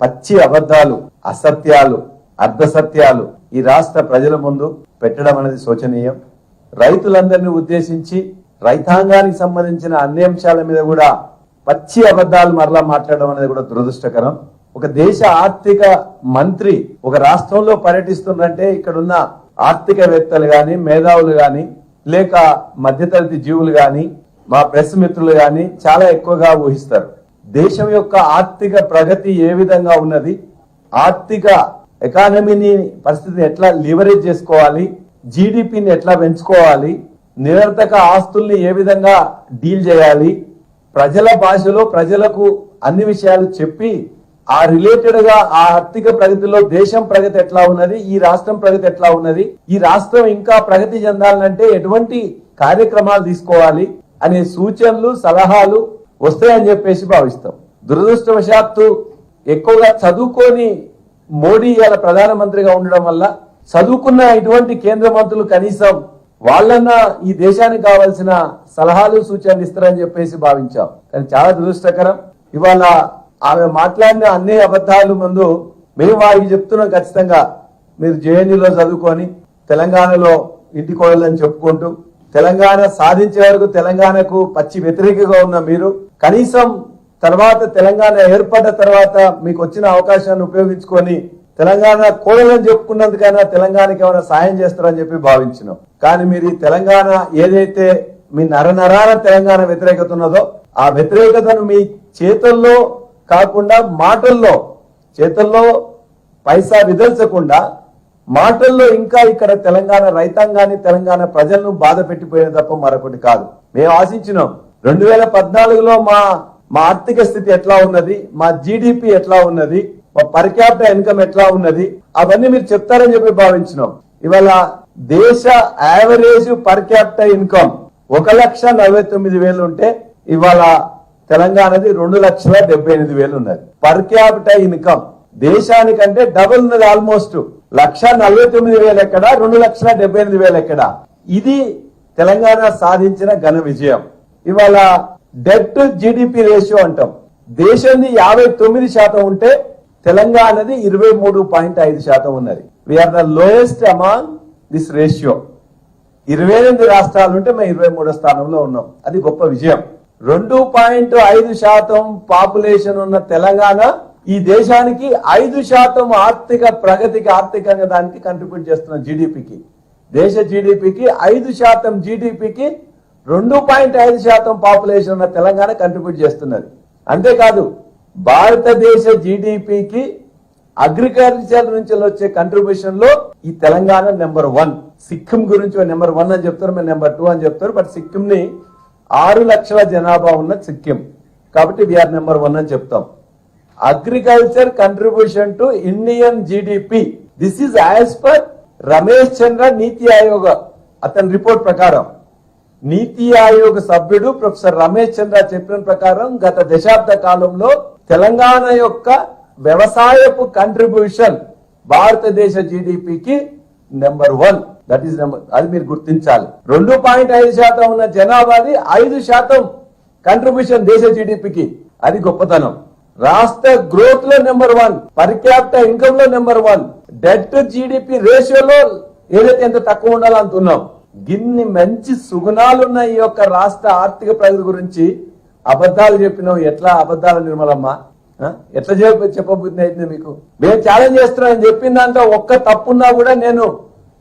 పచ్చి అబద్ధాలు, అసత్యాలు, అర్ధసత్యాలు ఈ రాష్ట్ర ప్రజల ముందు పెట్టడం అనేది శోచనీయం. రైతులందరినీ ఉద్దేశించి రైతాంగానికి సంబంధించిన అన్ని అంశాల మీద కూడా పచ్చి అబద్ధాలు మరలా మాట్లాడడం అనేది కూడా దురదృష్టకరం. ఒక దేశ ఆర్థిక మంత్రి ఒక రాష్ట్రంలో పర్యటిస్తుందంటే ఇక్కడున్న ఆర్థికవేత్తలు గాని, మేధావులు గాని, లేక మధ్యతరగతి జీవులు గాని, మా ప్రెస్ మిత్రులు గాని చాలా ఎక్కువగా ఊహిస్తారు. దేశం యొక్క ఆర్థిక ప్రగతి ఏ విధంగా ఉన్నది, ఆర్థిక ఎకానమీని పరిస్థితిని ఎట్లా లివరేజ్ చేసుకోవాలి, జీడిపిని ఎట్లా పెంచుకోవాలి, నిరర్థక ఆస్తుల్ని ఏ విధంగా డీల్ చేయాలి, ప్రజల భాషలో ప్రజలకు అన్ని విషయాలు చెప్పి ఆ రిలేటెడ్ గా ఆ ఆర్థిక ప్రగతిలో దేశం ప్రగతి ఎట్లా ఉన్నది, ఈ రాష్ట్రం ప్రగతి ఎట్లా ఉన్నది, ఈ రాష్ట్రం ఇంకా ప్రగతి చెందాలంటే ఎటువంటి కార్యక్రమాలు తీసుకోవాలి అనే సూచనలు, సలహాలు వస్తాయని చెప్పేసి భావిస్తాం. దురదృష్టవశాత్తు ఎక్కువగా చదువుకొని మోడీ ఇలా ప్రధానమంత్రిగా ఉండడం వల్ల చదువుకున్న ఇటువంటి కేంద్ర మంత్రులు కనీసం వాళ్ళన్నా ఈ దేశానికి కావాల్సిన సలహాలు, సూచనలు ఇస్తారని చెప్పేసి భావించాం. కానీ చాలా దురదృష్టకరం. ఇవాళ ఆమె మాట్లాడిన అన్ని అబద్ధాలు ముందు మేము వారికి చెప్తున్నాం, ఖచ్చితంగా మీరు జేఎన్యూలో చదువుకొని తెలంగాణలో ఇంటికి వెళ్ళని చెప్పుకుంటూ తెలంగాణ సాధించే వరకు తెలంగాణకు పచ్చి వ్యతిరేకంగా ఉన్న మీరు కనీసం తర్వాత తెలంగాణ ఏర్పడ్డ తర్వాత మీకు వచ్చిన అవకాశాన్ని ఉపయోగించుకొని తెలంగాణ కోడలని చెప్పుకున్నందుకైనా తెలంగాణకి ఏమైనా సాయం చేస్తారని చెప్పి భావించినాం. కానీ మీరు ఈ తెలంగాణ ఏదైతే మీ నరనరాన తెలంగాణ వ్యతిరేకత ఉన్నదో ఆ వ్యతిరేకతను మీ చేతుల్లో కాకుండా మాటల్లో, చేతుల్లో పైసా విదల్చకుండా మాటల్లో ఇంకా ఇక్కడ తెలంగాణ రైతాంగాన్ని, తెలంగాణ ప్రజలను బాధ పెట్టిపోయిన తప్ప మరొకటి కాదు. మేము ఆశించినాం 2014లో మా ఆర్థిక స్థితి ఎట్లా ఉన్నది, మా జీడిపి ఎట్లా ఉన్నది, మా పర్ క్యాపిటల్ ఇన్కమ్ ఎట్లా ఉన్నది, అవన్నీ మీరు చెప్తారని చెప్పి భావించినాం. ఇవాళ దేశ యావరేజ్ పర్ క్యాపిటల్ ఇన్కమ్ 1,49,000 ఉంటే ఇవాళ తెలంగాణది 2,78,000 ఉన్నది. పర్ క్యాపిటల్ ఇన్కమ్ దేశానికంటే డబుల్ ఉన్నది. ఆల్మోస్ట్ 1,49,000 ఎక్కడ, 2,78,000 ఎక్కడ. ఇది తెలంగాణ సాధించిన ఘన విజయం. ఇవాళ డెట్ టు జీడిపి రేషియో అంటాం. దేశాన్ని 59% ఉంటే తెలంగాణది 23.5% ఉన్నది. We're the lowest among this ratio. 28 రాష్ట్రాలు ఉంటే మేము 23వ స్థానంలో ఉన్నాం. అది గొప్ప విజయం. 2.5% పాపులేషన్ ఉన్న తెలంగాణ ఈ దేశానికి 5% ఆర్థిక ప్రగతికి, ఆర్థికంగా దానికి కంట్రిబ్యూట్ చేస్తున్న జీడిపికి, దేశ జీడిపికి 5% జీడిపికి 2.5% పాపులేషన్ ఉన్న తెలంగాణ కంట్రిబ్యూట్ చేస్తున్నది. అంతేకాదు భారతదేశ జీడిపికి అగ్రికల్చర్ నుంచి వచ్చే కంట్రిబ్యూషన్ లో ఈ తెలంగాణ నెంబర్ 1. సిక్కిం గురించి నెంబర్ 1 అని చెప్తారు, మేము నెంబర్ 2 అని చెప్తారు. బట్ సిక్కిం ని 6 లక్షల జనాభా ఉన్న సిక్కిం కాబట్టి వీఆర్ నెంబర్ 1 అని చెప్తాం. Agriculture contribution to Indian GDP, this is as per Ramesh Chandra NITI Aayog అతని రిపోర్ట్ ప్రకారం, నీతి ఆయోగ్ సభ్యుడు ప్రొఫెసర్ రమేష్ చంద్ర చెప్పిన ప్రకారం గత దశాబ్ద కాలంలో తెలంగాణ యొక్క వ్యవసాయపు కంట్రిబ్యూషన్ భారతదేశ జీడిపికి నెంబర్ 1. దట్ ఈస్ నెంబర్, అది మీరు గుర్తించాలి. 2.5% ఉన్న జనాభాది 5% కంట్రిబ్యూషన్ దేశ జీడిపికి, అది గొప్పతనం. రాష్ట్ర గ్రోత్ లో నెంబర్ 1, పర్ క్యాపిటల్ ఇన్కమ్ లో నెంబర్ 1, డెట్ టు జీడిపి రేషియోలో ఏదైతే ఎంత తక్కువ ఉండాలో అంటున్నాం. గిన్ని మంచి సుగుణాలున్న ఈ యొక్క రాష్ట్ర ఆర్థిక ప్రగతి గురించి అబద్ధాలు చెప్పినావు. ఎట్లా అబద్ధాల నిర్మలమ్మ, ఎట్లా చెప్పబుద్ధి అయితే మీకు? మేము ఛాలెంజ్ చేస్తున్నామని చెప్పిన దాంట్లో ఒక్క తప్పున్నా కూడా నేను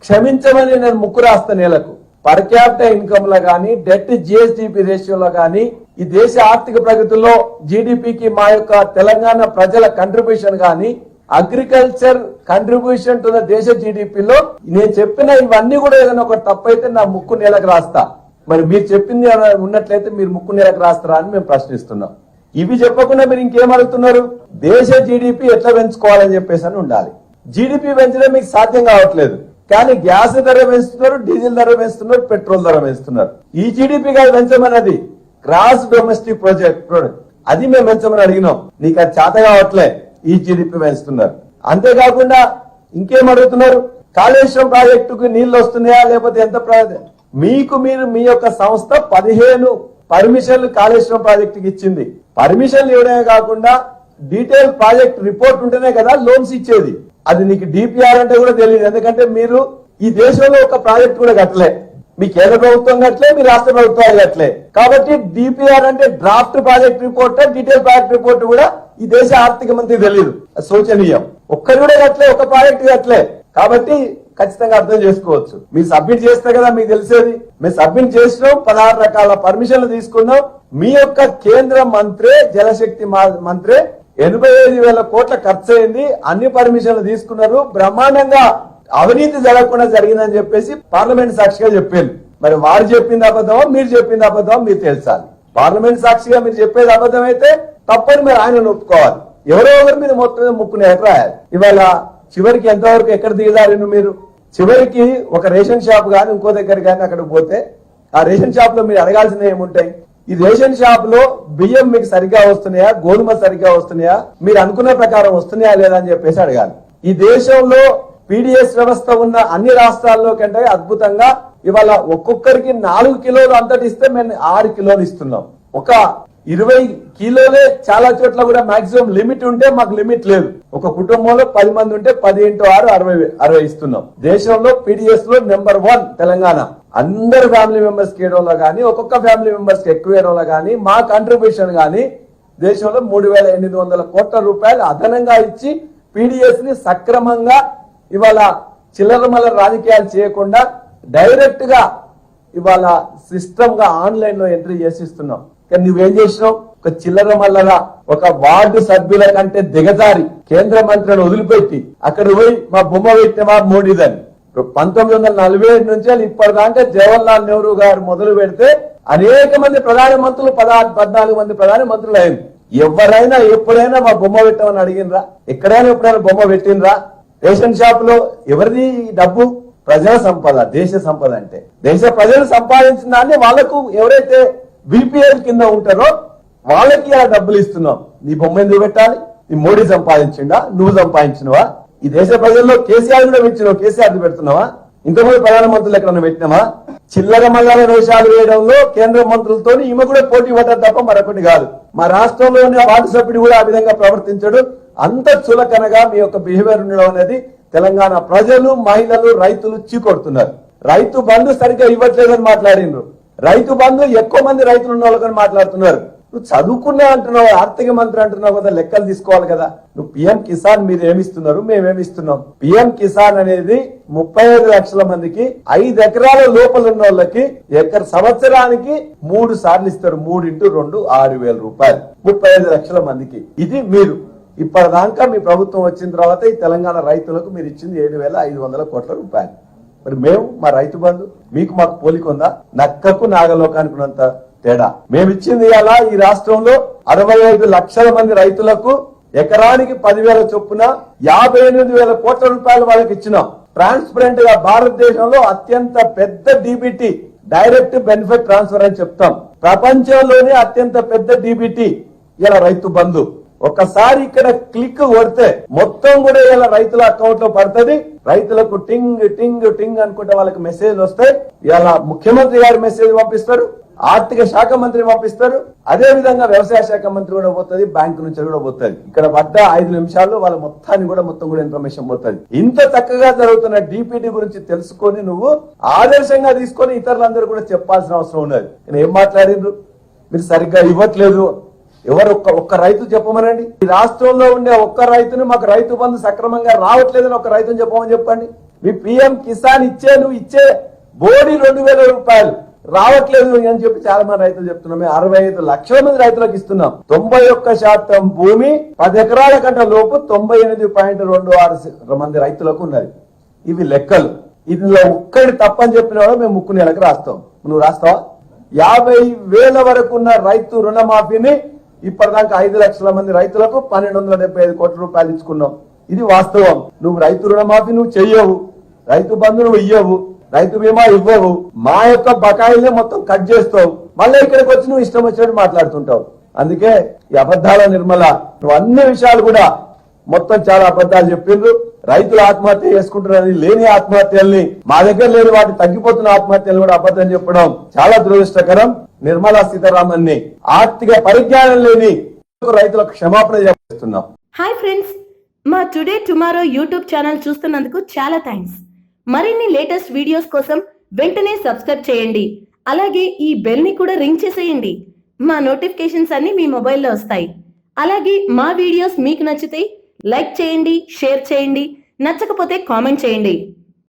క్షమించమని నేను ముక్కు రాస్తా నేలకు. పర్ క్యాపిటల్ ఇన్కమ్ లో గానీ, డెట్ జిఎస్డిపి రేషియోలో గానీ, ఈ దేశ ఆర్థిక ప్రగతిలో జీడిపికి మా యొక్క తెలంగాణ ప్రజల కంట్రిబ్యూషన్ గానీ, అగ్రికల్చర్ కంట్రిబ్యూషన్ టు ద దేశ జీడిపిలో నేను చెప్పిన ఇవన్నీ కూడా ఏదైనా ఒక తప్పు అయితే నా ముక్కు నేలకు రాస్తా. మరి మీరు చెప్పింది ఉన్నట్లయితే మీరు ముక్కు నేలకు రాస్తారా అని మేము ప్రశ్నిస్తున్నాం. ఇవి చెప్పకుండా మీరు ఇంకేం అడుగుతున్నారు? దేశ జీడిపి ఎట్లా పెంచుకోవాలని చెప్పేసి అని ఉండాలి. జీడిపి పెంచడం మీకు సాధ్యం కావట్లేదు, కానీ గ్యాస్ ధర పెంచుతున్నారు, డీజిల్ ధర పెంచుతున్నారు, పెట్రోల్ ధర పెంచుతున్నారు. ఈ జీడిపి కాదు పెంచమన్నది, గ్రాస్ డొమెస్టిక్ ప్రొడక్ట్, అది మేము పెంచమని అడిగినాం. నీకు అది చేత కావట్లే, ఈ జీడిపి పెంచుతున్నారు. అంతేకాకుండా ఇంకేం అడుగుతున్నారు? కాళేశ్వరం ప్రాజెక్టుకు నీళ్లు వస్తున్నాయా లేకపోతే ఎంత? మీరు మీ యొక్క సంస్థ 15 పర్మిషన్లు కాళేశ్వరం ప్రాజెక్టుకి ఇచ్చింది. పర్మిషన్లు ఇవ్వడమే కాకుండా డీటెయిల్ ప్రాజెక్ట్ రిపోర్ట్ ఉంటేనే కదా లోన్స్ ఇచ్చేది. అది నీకు డిపిఆర్ అంటే కూడా తెలియదు. ఎందుకంటే మీరు ఈ దేశంలో ఒక ప్రాజెక్ట్ కూడా కట్టలే, మీ కేంద్ర ప్రభుత్వం కట్టలే, మీ రాష్ట్ర ప్రభుత్వాలు కట్టలే. కాబట్టి డిపిఆర్ అంటే draft project report, detail project report కూడా ఈ దేశ ఆర్థిక మంత్రి తెలియదు. శోచనీయం. ఒక్కరు కూడా కట్టలే, ఒక ప్రాజెక్ట్ కట్టలే. కాబట్టి ఖచ్చితంగా అర్థం చేసుకోవచ్చు. మీరు సబ్మిట్ చేస్తే కదా మీకు తెలిసేది. మేము సబ్మిట్ చేసినాం, 16 రకాల పర్మిషన్లు తీసుకున్నాం. మీ యొక్క కేంద్ర మంత్రి, జలశక్తి మంత్రి 85,000 కోట్ల ఖర్చు అయింది. అన్ని పర్మిషన్లు తీసుకున్నారు. బ్రహ్మాండంగా అవినీతి జరగకుండా జరిగిందని చెప్పేసి పార్లమెంట్ సాక్షిగా చెప్పారు. మరి వారు చెప్పింది అబద్ధమో మీరు చెప్పింది అబద్ధమో మీరు తెలుసాలి. పార్లమెంట్ సాక్షిగా మీరు చెప్పేది అబద్ధం అయితే తప్పని మీరు ఆయన ఒప్పుకోవాలి. ఎవరో ఒకరి మీద మొత్తం ముక్కునే రాయాలి. ఇవాళ చివరికి ఎంతవరకు ఎక్కడ దిగదారు మీరు? చివరికి ఒక రేషన్ షాప్ గాని ఇంకో దగ్గర గాని అక్కడికి పోతే ఆ రేషన్ షాప్ లో మీరు అడగాల్సినవి ఏముంటాయి? ఈ రేషన్ షాప్ లో బియ్యం మీకు సరిగ్గా వస్తున్నాయా, గోధుమ సరిగ్గా వస్తున్నాయా, మీరు అనుకున్న ప్రకారం వస్తున్నాయా లేదా అని చెప్పేసి అడగాలి. ఈ దేశంలో పీడిఎస్ వ్యవస్థ ఉన్న అన్ని రాష్ట్రాల్లో కంటే అద్భుతంగా ఇవాళ ఒక్కొక్కరికి 4 కిలోలు అంతటి ఇస్తే మేము 6 కిలోలు ఇస్తున్నాం. ఒక 20 కిలోలే చాలా చోట్ల కూడా మాక్సిమం లిమిట్ ఉంటే మాకు లిమిట్ లేదు. ఒక కుటుంబంలో 10 మంది ఉంటే 10 × 6 60 ఇస్తున్నాం. దేశంలో పీడిఎస్ లో నెంబర్ 1 తెలంగాణ. అందరు ఫ్యామిలీ మెంబర్స్ కి ఇవ్వడంలో గానీ, ఒక్కొక్క ఫ్యామిలీ మెంబర్స్ కి ఎక్కువ ఇవ్వడంలో గానీ, మా కంట్రిబ్యూషన్ గానీ దేశంలో 3,800 కోట్ల రూపాయలు అదనంగా ఇచ్చి పీడిఎస్ ని సక్రమంగా ఇవాళ చిల్లర మల్లర రాజకీయాలు చేయకుండా డైరెక్ట్ గా ఇవాళ సిస్టమ్ గా ఆన్లైన్ లో ఎంట్రీ చేసి ఇస్తున్నాం. కానీ నువ్వేం చేసినావు? ఒక చిల్లర మల్లర ఒక వార్డు సభ్యుల కంటే దిగజారి కేంద్ర మంత్రిని వదిలిపెట్టి అక్కడ పోయి మా బొమ్మ పెట్టినవా మోడీదని 1947 నుంచి ఇప్పటిదాకా జవహర్లాల్ నెహ్రూ గారు మొదలు పెడితే అనేక మంది ప్రధానమంత్రులు 14 మంది ప్రధానమంత్రులు అయింది. ఎవరైనా ఎప్పుడైనా మా బొమ్మ పెట్టమని అడిగినరా? ఎక్కడైనా ఎప్పుడైనా బొమ్మ పెట్టినరా? రేషన్ షాప్ లో ఎవరిది డబ్బు? ప్రజల సంపద, దేశ సంపద. అంటే దేశ ప్రజలు సంపాదించిన దాన్ని వాళ్లకు ఎవరైతే బీపీఎల్ కింద ఉంటారో వాళ్ళకి ఇలా డబ్బులు ఇస్తున్నాం. నీ బొమ్మ ఎందుకు పెట్టాలి? నీ మోడీ సంపాదించిండా? నువ్వు సంపాదించినవా? ఈ దేశ ప్రజల్లో కేసీఆర్ కూడా పెట్టినావు. కేసీఆర్ పెడుతున్నావా? ఇంతకుముందు ప్రధానమంత్రులు ఎక్కడన్నా పెట్టినామా? చిల్లర మల్లర వేషాలు వేయడంలో కేంద్ర మంత్రులతో ఈమె కూడా పోటీ పడ్డారు తప్ప మరొకటి కాదు. మా రాష్ట్రంలోని వార్డు సభ్యుడు కూడా ఆ విధంగా ప్రవర్తించడు. అంత చులకనగా మీ యొక్క బిహేవియర్ ఉండడం అనేది తెలంగాణ ప్రజలు, మహిళలు, రైతులు చీకొడుతున్నారు. రైతు బంధు సరిగ్గా ఇవ్వట్లేదని మాట్లాడిండ్రు. రైతు బంధు ఎక్కువ మంది రైతులు ఉన్న వాళ్ళని మాట్లాడుతున్నారు. నువ్వు చదువుకున్నా అంటున్నావు, ఆర్థిక మంత్రి అంటున్నావు కదా, లెక్కలు తీసుకోవాలి కదా. నువ్వు పిఎం కిసాన్ మీరు ఏమిస్తున్నారు, మేమేమిస్తున్నాం? పిఎం కిసాన్ అనేది 35 లక్షల మందికి 5 ఎకరాల లోపల ఉన్న వాళ్ళకి సంవత్సరానికి 3 సార్లు ఇస్తారు. 3 × 2 6,000 రూపాయలు 35 లక్షల మందికి. ఇది మీరు ఇప్పటిదాకా మీ ప్రభుత్వం వచ్చిన తర్వాత ఈ తెలంగాణ రైతులకు మీరు ఇచ్చింది 7,500 కోట్ల రూపాయలు. మరి మేము మా రైతు బంధు మీకు మాకు పోలిక ఉందా? నక్కకు నాగలోకానికి ఉన్నంత తేడా. మేమిచ్చింది ఇలా ఈ రాష్ట్రంలో 65 లక్షల మంది రైతులకు ఎకరానికి 10,000 చొప్పున 58,000 కోట్ల రూపాయలు వాళ్ళకి ఇచ్చినాం. ట్రాన్స్పరెంట్ గా భారతదేశంలో అత్యంత పెద్ద డీబీటీ, డైరెక్ట్ బెనిఫిట్ ట్రాన్స్ఫర్ అని చెప్తాం. ప్రపంచంలోనే అత్యంత పెద్ద డీబీటీ ఇలా రైతు బంధు. ఒకసారి ఇక్కడ క్లిక్ కొడితే మొత్తం కూడా ఇలా రైతుల అకౌంట్ లో పడుతుంది. రైతులకు టింగ్ టింగ్ టింగ్ అనుకుంటే వాళ్ళకి మెసేజ్ వస్తాయి. ఇలా ముఖ్యమంత్రి గారు మెసేజ్ పంపిస్తారు, ఆర్థిక శాఖ మంత్రి పంపిస్తారు, అదే విధంగా వ్యవసాయ శాఖ మంత్రి కూడా పోతుంది, బ్యాంకు నుంచి కూడా పోతుంది. ఇక్కడ పడ్డ 5 నిమిషాల్లో వాళ్ళ మొత్తం కూడా ఇన్ఫర్మేషన్ పోతుంది. ఇంత చక్కగా జరుగుతున్న డీపీటీ గురించి తెలుసుకొని నువ్వు ఆదర్శంగా తీసుకొని ఇతరులందరూ కూడా చెప్పాల్సిన అవసరం ఉన్నది. ఏం మాట్లాడిండ్రు? మీరు సరిగ్గా ఇవ్వట్లేదు. ఎవరు ఒక్క రైతు చెప్పమనండి. ఈ రాష్ట్రంలో ఉండే ఒక్క రైతుని మాకు రైతు బంధు సక్రమంగా రావట్లేదని ఒక రైతుని చెప్పమని చెప్పండి. మీ పిఎం కిసాన్ నువ్వు ఇచ్చే బోడీ 2,000 రూపాయలు రావట్లేదు అని చెప్పి చాలా మంది రైతులు చెప్తున్నాం. 65 లక్షల మంది రైతులకు ఇస్తున్నాం. 91% భూమి 10 ఎకరాల కంటే లోపు 98.26 మంది రైతులకు ఉన్నది. ఇవి లెక్కలు. ఇందులో ఒక్కడి తప్పని చెప్పిన వాడు మేము ముక్కు నెలకు రాస్తాం. నువ్వు రాస్తావా? 50,000 వరకు ఉన్న రైతు రుణమాఫీని ఇప్పటిదాకా 5 లక్షల మంది రైతులకు 1,275 కోట్ల రూపాయలు ఇచ్చుకున్నాం. ఇది వాస్తవం. నువ్వు రైతు రుణమాఫీ నువ్వు చెయ్యవు, రైతు బంధు నువ్వు ఇయ్యవు, రైతు బీమా ఇవ్వవు, మా యొక్క బకాయిల్ని మొత్తం కట్ చేస్తావు. మళ్ళీ ఇక్కడికి వచ్చి నువ్వు ఇష్టం వచ్చినట్టు మాట్లాడుతుంటావు. అందుకే ఈ అబద్ధాల నిర్మల, నువ్వు అన్ని విషయాలు కూడా మొత్తం చాలా అబద్ధాలు చెప్పిండ్రు. రైతులు ఆత్మహత్య చేసుకుంటున్నది లేని ఆత్మహత్యల్ని, మా దగ్గర లేని వాటి తగ్గిపోతున్న ఆత్మహత్యలు కూడా అబద్ధం చెప్పడం చాలా దురదృష్టకరం. నిర్మలా సీతారామన్ ని ఆర్థిక పరిజ్ఞానం లేని రైతులకు క్షమాపణ చేస్తున్నాం. హాయ్ ఫ్రెండ్స్, మా టుడే టుమారో యూట్యూబ్ ఛానల్ చూస్తున్నందుకు చాలా థ్యాంక్స్. మరిన్ని లేటెస్ట్ వీడియోస్ కోసం వెంటనే సబ్స్క్రైబ్ చేయండి. అలాగే ఈ బెల్ ని కూడా రింగ్ చేసేయండి. మా నోటిఫికేషన్స్ అన్ని మీ మొబైల్లో వస్తాయి. అలాగే మా వీడియోస్ మీకు నచ్చితే లైక్ చేయండి, షేర్ చేయండి, నచ్చకపోతే కామెంట్ చేయండి.